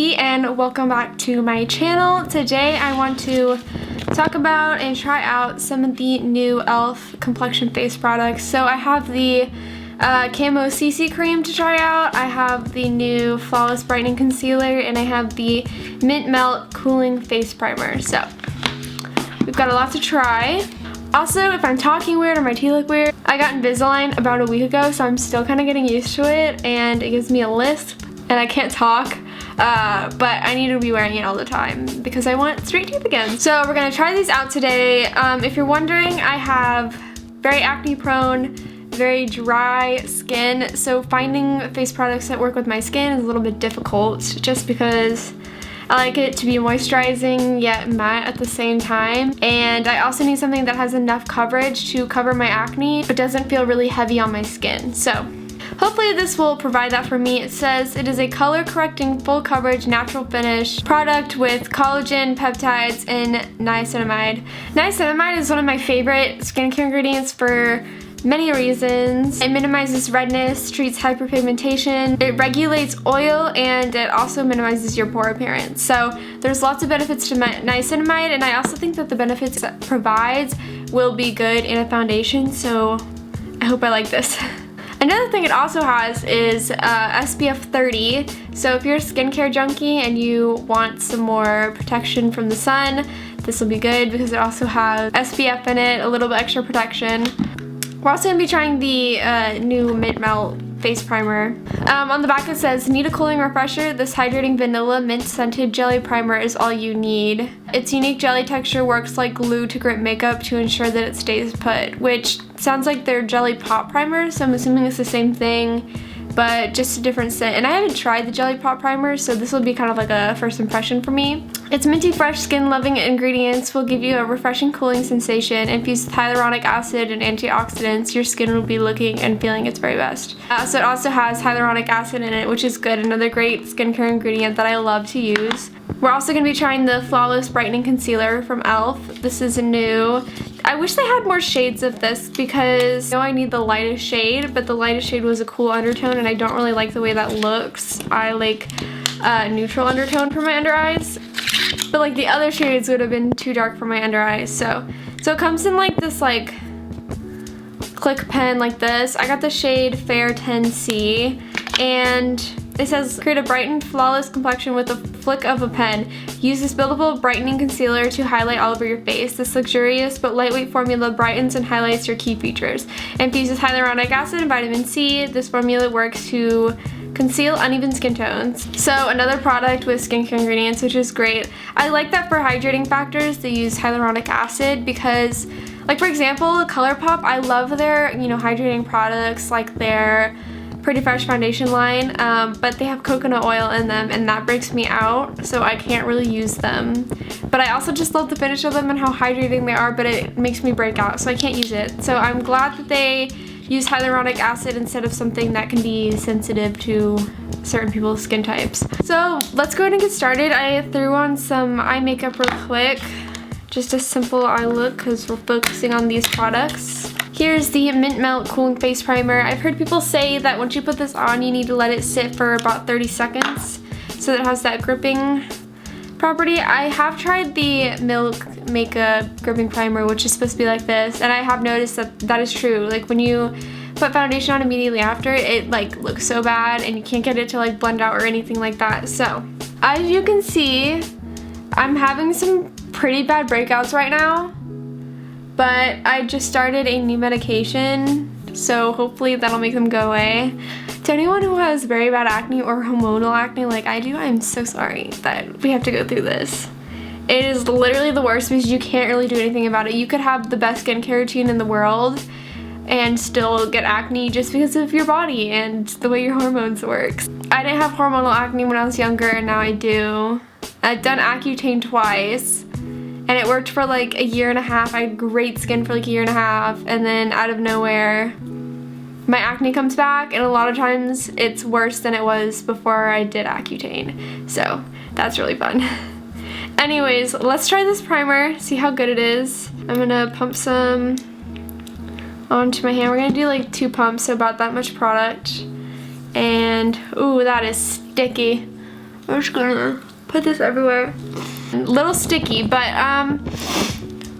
Katie and welcome back to my channel. Today I want to talk about and try out some of the new e.l.f. complexion face products. So I have the Camo CC Cream to try out, I have the new Flawless Brightening Concealer, and I have the Mint Melt Cooling Face Primer. So we've got a lot to try. Also, if I'm talking weird or my teeth look weird, I got Invisalign about a week ago, so I'm still kind of getting used to it, and it gives me a lisp, and I can't talk, but I need to be wearing it all the time because I want straight teeth again. So we're gonna try these out today. If you're wondering, I have very acne prone, very dry skin, so finding face products that work with my skin is a little bit difficult just because I like it to be moisturizing yet matte at the same time, and I also need something that has enough coverage to cover my acne but doesn't feel really heavy on my skin. So hopefully this will provide that for me. It says it is a color correcting full coverage natural finish product with collagen, peptides, and niacinamide. Niacinamide is one of my favorite skincare ingredients for many reasons. It minimizes redness, treats hyperpigmentation, it regulates oil, and it also minimizes your pore appearance. So there's lots of benefits to niacinamide, and I also think that the benefits it provides will be good in a foundation, so I hope I like this. Another thing it also has is SPF 30, so if you're a skincare junkie and you want some more protection from the sun, this will be good because it also has SPF in it, a little bit extra protection. We're also going to be trying the new Mint Melt Face Primer. On the back it says, need a cooling refresher? This hydrating vanilla mint scented jelly primer is all you need. Its unique jelly texture works like glue to grip makeup to ensure that it stays put, which sounds like their jelly pop primer, so I'm assuming it's the same thing, but just a different scent. And I haven't tried the jelly pop primer, so this will be kind of like a first impression for me. Its minty fresh skin loving ingredients will give you a refreshing cooling sensation. Infused with hyaluronic acid and antioxidants, your skin will be looking and feeling its very best. So it also has hyaluronic acid in it, which is good, another great skincare ingredient that I love to use. We're also going to be trying the Flawless Brightening Concealer from e.l.f. This is new. I wish they had more shades of this because I know I need the lightest shade, but the lightest shade was a cool undertone and I don't really like the way that looks. I like a neutral undertone for my under eyes, but like the other shades would have been too dark for my under eyes. So it comes in like this like click pen like this. I got the shade Fair 10C, and it says, create a brightened, flawless complexion with a flick of a pen. Use this buildable brightening concealer to highlight all over your face. This luxurious but lightweight formula brightens and highlights your key features. Infuses hyaluronic acid and vitamin C. This formula works to conceal uneven skin tones. So another product with skincare ingredients, which is great. I like that for hydrating factors they use hyaluronic acid because, like for example, ColourPop, I love their hydrating products like their Pretty Fresh foundation line, but they have coconut oil in them and that breaks me out, so I can't really use them. But I also just love the finish of them and how hydrating they are, but it makes me break out, so I can't use it. So I'm glad that they use hyaluronic acid instead of something that can be sensitive to certain people's skin types. So let's go ahead and get started. I threw on some eye makeup real quick. Just a simple eye look because we're focusing on these products. Here's the Mint Melt Cooling Face Primer. I've heard people say that once you put this on, you need to let it sit for about 30 seconds so that it has that gripping property. I have tried the Milk Makeup Gripping Primer, which is supposed to be like this, and I have noticed that that is true. Like when you put foundation on immediately after, it like looks so bad and you can't get it to like blend out or anything like that. So as you can see, I'm having some pretty bad breakouts right now, but I just started a new medication, so hopefully that'll make them go away. To anyone who has very bad acne or hormonal acne like I do, I'm so sorry that we have to go through this. It is literally the worst because you can't really do anything about it. You could have the best skincare routine in the world and still get acne just because of your body and the way your hormones work. I didn't have hormonal acne when I was younger, and now I do. I've done Accutane twice, and it worked for like a year and a half. I had great skin for like a year and a half, and then out of nowhere, my acne comes back, and a lot of times it's worse than it was before I did Accutane. So that's really fun. Anyways, let's try this primer, see how good it is. I'm gonna pump some onto my hand. We're gonna do like 2 pumps, so about that much product. And ooh, that is sticky. I'm just gonna put this everywhere. A little sticky, but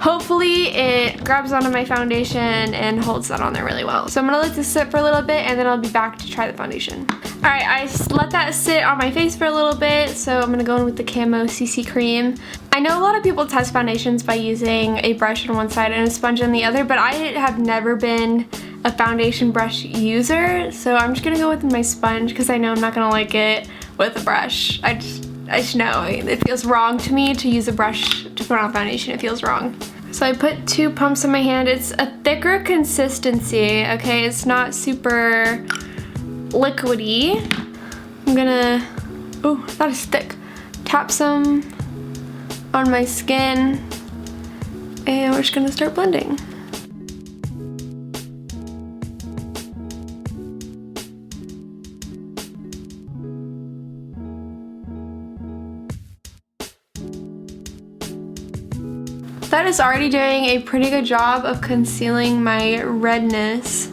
hopefully it grabs onto my foundation and holds that on there really well. So I'm gonna let this sit for a little bit and then I'll be back to try the foundation. All right, I let that sit on my face for a little bit, so I'm gonna go in with the Camo CC Cream. I know a lot of people test foundations by using a brush on one side and a sponge on the other, but I have never been a foundation brush user, so I'm just gonna go with my sponge because I know I'm not gonna like it with a brush. I just know it feels wrong to me to use a brush to put on foundation. It feels wrong. So I put 2 pumps in my hand. It's a thicker consistency, okay? It's not super liquidy. I'm gonna, oh, that is thick. Tap some on my skin and we're just gonna start blending. That is already doing a pretty good job of concealing my redness.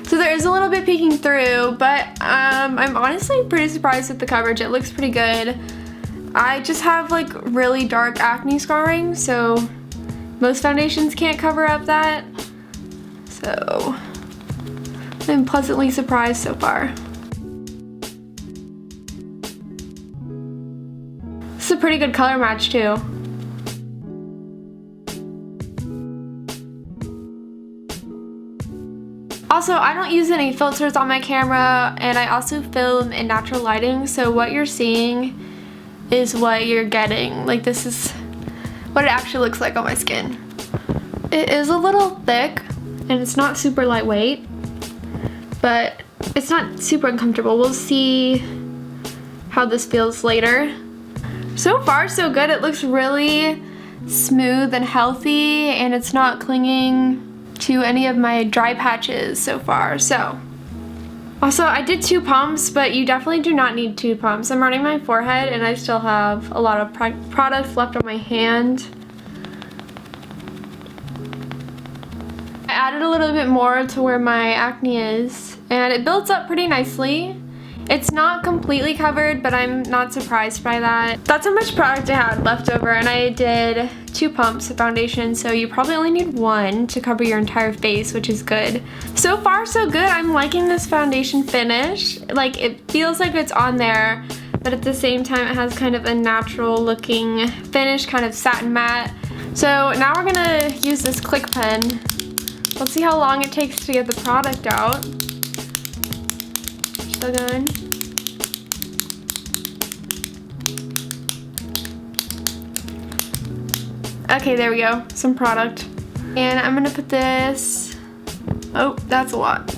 So there is a little bit peeking through, but I'm honestly pretty surprised with the coverage. It looks pretty good. I just have like really dark acne scarring, so most foundations can't cover up that. So I'm pleasantly surprised so far. It's a pretty good color match too. Also, I don't use any filters on my camera, and I also film in natural lighting, so what you're seeing is what you're getting. Like, this is what it actually looks like on my skin. It is a little thick, and it's not super lightweight, but it's not super uncomfortable. We'll see how this feels later. So far, so good. It looks really smooth and healthy, and it's not clinging to any of my dry patches so far. So, also I did 2 pumps, but you definitely do not need 2 pumps. I'm running my forehead and I still have a lot of product left on my hand. I added a little bit more to where my acne is, and it builds up pretty nicely. It's not completely covered, but I'm not surprised by that. That's how much product I had left over, and I did 2 pumps of foundation, so you probably only need 1 to cover your entire face, which is good. So far, so good. I'm liking this foundation finish. Like, it feels like it's on there, but at the same time, it has kind of a natural looking finish, kind of satin matte. So now we're gonna use this click pen. Let's see how long it takes to get the product out. Still going. Okay, there we go, some product. And I'm gonna put this, oh, that's a lot,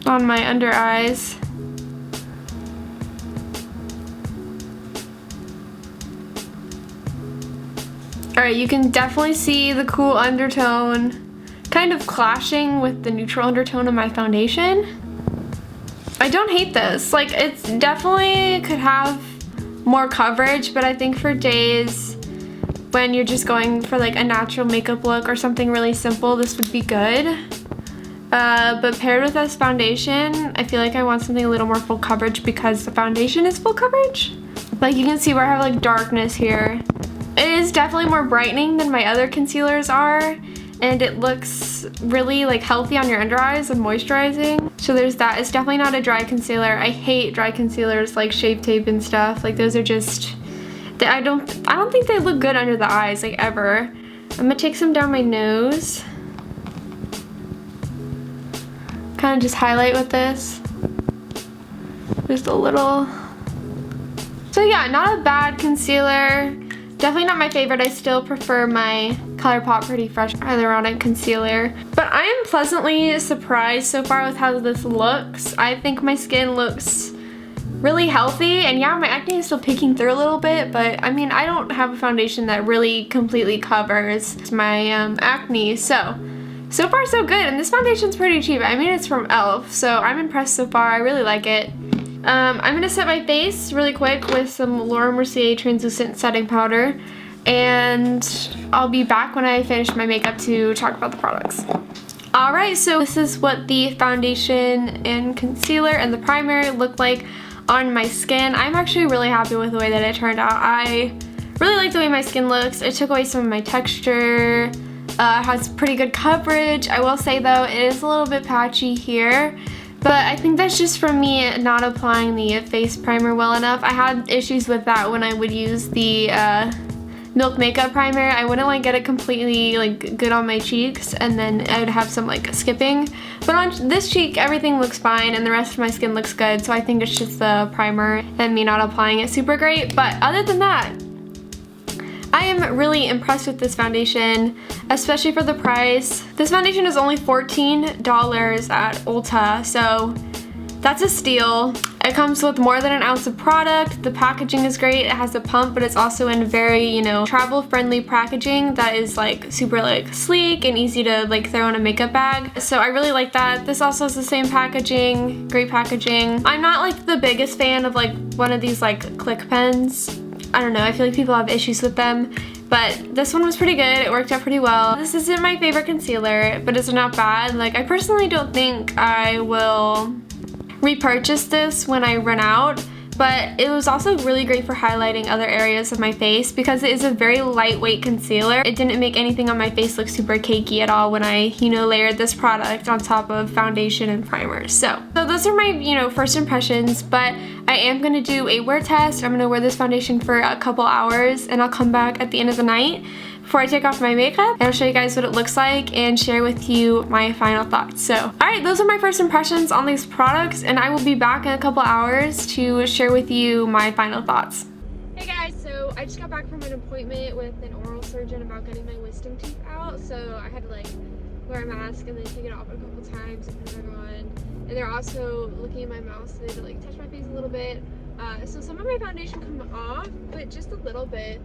on my under eyes. Alright, you can definitely see the cool undertone kind of clashing with the neutral undertone of my foundation. I don't hate this. Like, it's definitely could have more coverage, but I think for days when you're just going for like a natural makeup look or something really simple, this would be good. But paired with this foundation, I feel like I want something a little more full coverage because the foundation is full coverage. Like, you can see where I have like darkness here. It is definitely more brightening than my other concealers are, and it looks really like healthy on your under eyes and moisturizing. So there's that. It's definitely not a dry concealer. I hate dry concealers like Shape Tape and stuff. Like, those are just, I don't think they look good under the eyes, like, ever. I'm gonna take some down my nose. Kind of just highlight with this. Just a little. So yeah, not a bad concealer. Definitely not my favorite. I still prefer my ColourPop Pretty Fresh Hyaluronic Concealer. But I am pleasantly surprised so far with how this looks. I think my skin looks really healthy, and yeah, my acne is still peeking through a little bit, but I mean, I don't have a foundation that really completely covers my acne, so far so good. And this foundation's pretty cheap. I mean, it's from e.l.f., so I'm impressed so far. I really like it. I'm gonna set my face really quick with some Laura Mercier translucent setting powder, and I'll be back when I finish my makeup to talk about the products. Alright, so this is what the foundation and concealer and the primer look like on my skin. I'm actually really happy with the way that it turned out. I really like the way my skin looks. It took away some of my texture. It has pretty good coverage. I will say though, it is a little bit patchy here, but I think that's just from me not applying the face primer well enough. I had issues with that when I would use the Milk Makeup Primer. I wouldn't like get it completely like good on my cheeks, and then I would have some like skipping. But on this cheek, everything looks fine, and the rest of my skin looks good, so I think it's just the primer and me not applying it super great. But other than that, I am really impressed with this foundation, especially for the price. This foundation is only $14 at Ulta, so that's a steal. It comes with more than an ounce of product. The packaging is great. It has a pump, but it's also in very, you know, travel-friendly packaging that is like super like sleek and easy to like throw in a makeup bag. So I really like that. This also has the same packaging, great packaging. I'm not like the biggest fan of like one of these like click pens. I don't know, I feel like people have issues with them, but this one was pretty good. It worked out pretty well. This isn't my favorite concealer, but it's not bad. Like, I personally don't think I will repurchase this when I run out, but it was also really great for highlighting other areas of my face because it is a very lightweight concealer. It didn't make anything on my face look super cakey at all when I, you know, layered this product on top of foundation and primer. So those are my, you know, first impressions, but I am gonna do a wear test. I'm gonna wear this foundation for a couple hours, and I'll come back at the end of the night before I take off my makeup, and I'll show you guys what it looks like and share with you my final thoughts. So, alright, those are my first impressions on these products, and I will be back in a couple hours to share with you my final thoughts. Hey guys, so I just got back from an appointment with an oral surgeon about getting my wisdom teeth out, so I had to like wear a mask and then take it off a couple times and put it back on. And they're also looking at my mouth, so they had to like touch my face a little bit. So some of my foundation come off, but just a little bit.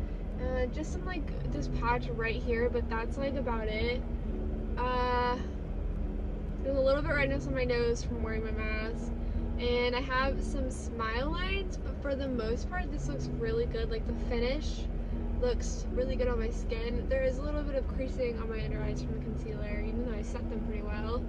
Just some like this patch right here, but that's like about it. There's a little bit redness on my nose from wearing my mask, and I have some smile lines, but for the most part this looks really good. Like the finish looks really good on my skin. There is a little bit of creasing on my under eyes from the concealer, even though I set them pretty well.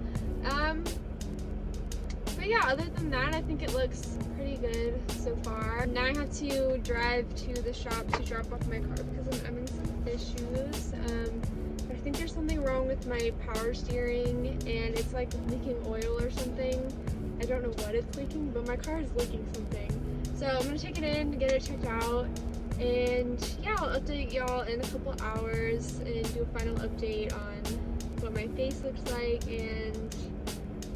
But yeah, other than that, I think it looks pretty good so far. Now I have to drive to the shop to drop off my car because I'm having some issues. But I think there's something wrong with my power steering, and it's like leaking oil or something. I don't know what it's leaking, but my car is leaking something. So I'm gonna take it in, get it checked out, and yeah, I'll update y'all in a couple hours and do a final update on what my face looks like and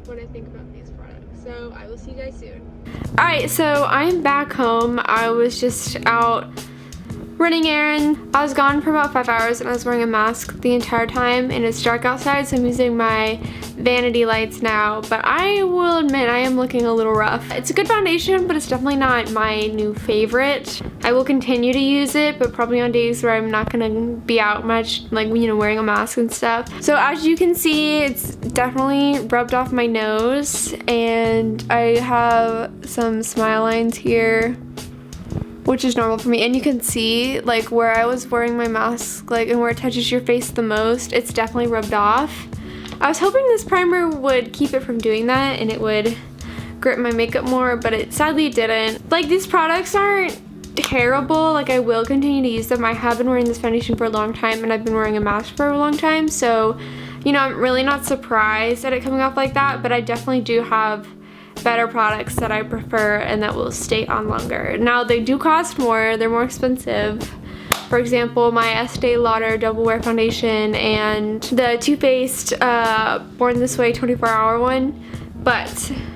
what I think about these products. So I will see you guys soon. Alright, so I'm back home. I was just out running errands. I was gone for about 5 hours and I was wearing a mask the entire time, and it's dark outside, so I'm using my vanity lights now, but I will admit I am looking a little rough. It's a good foundation, but it's definitely not my new favorite. I will continue to use it, but probably on days where I'm not gonna be out much, like, you know, wearing a mask and stuff. So as you can see, it's definitely rubbed off my nose, and I have some smile lines here, which is normal for me. And you can see like where I was wearing my mask, like, and where it touches your face the most, it's definitely rubbed off. I was hoping this primer would keep it from doing that and it would grip my makeup more, but it sadly didn't. Like, these products aren't terrible. Like, I will continue to use them. I have been wearing this foundation for a long time, and I've been wearing a mask for a long time, so, you know, I'm really not surprised at it coming off like that, but I definitely do have better products that I prefer and that will stay on longer. Now, they do cost more. They're more expensive. For example, my Estee Lauder Double Wear Foundation and the Too Faced Born This Way 24-hour one. But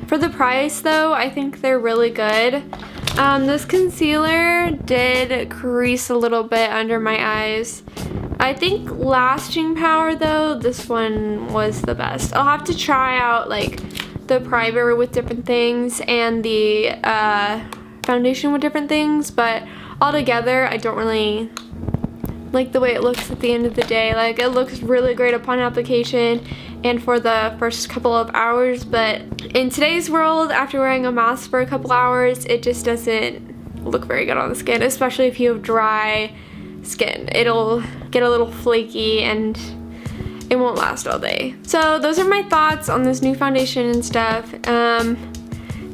for the price though, I think they're really good. This concealer did crease a little bit under my eyes. I think lasting power though, this one was the best. I'll have to try out like the primer with different things and the foundation with different things, but altogether I don't really like the way it looks at the end of the day. Like, it looks really great upon application and for the first couple of hours, but in today's world, after wearing a mask for a couple hours, it just doesn't look very good on the skin, especially if you have dry skin. It'll get a little flaky and it won't last all day. So those are my thoughts on this new foundation and stuff.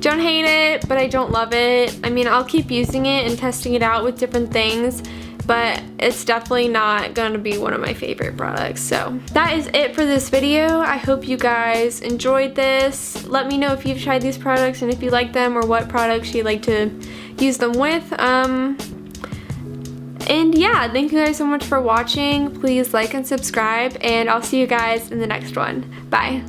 Don't hate it, but I don't love it. I mean, I'll keep using it and testing it out with different things, but it's definitely not gonna be one of my favorite products. So that is it for this video. I hope you guys enjoyed this. Let me know if you've tried these products and if you like them or what products you like to use them with. And yeah, thank you guys so much for watching. Please like and subscribe, and I'll see you guys in the next one. Bye.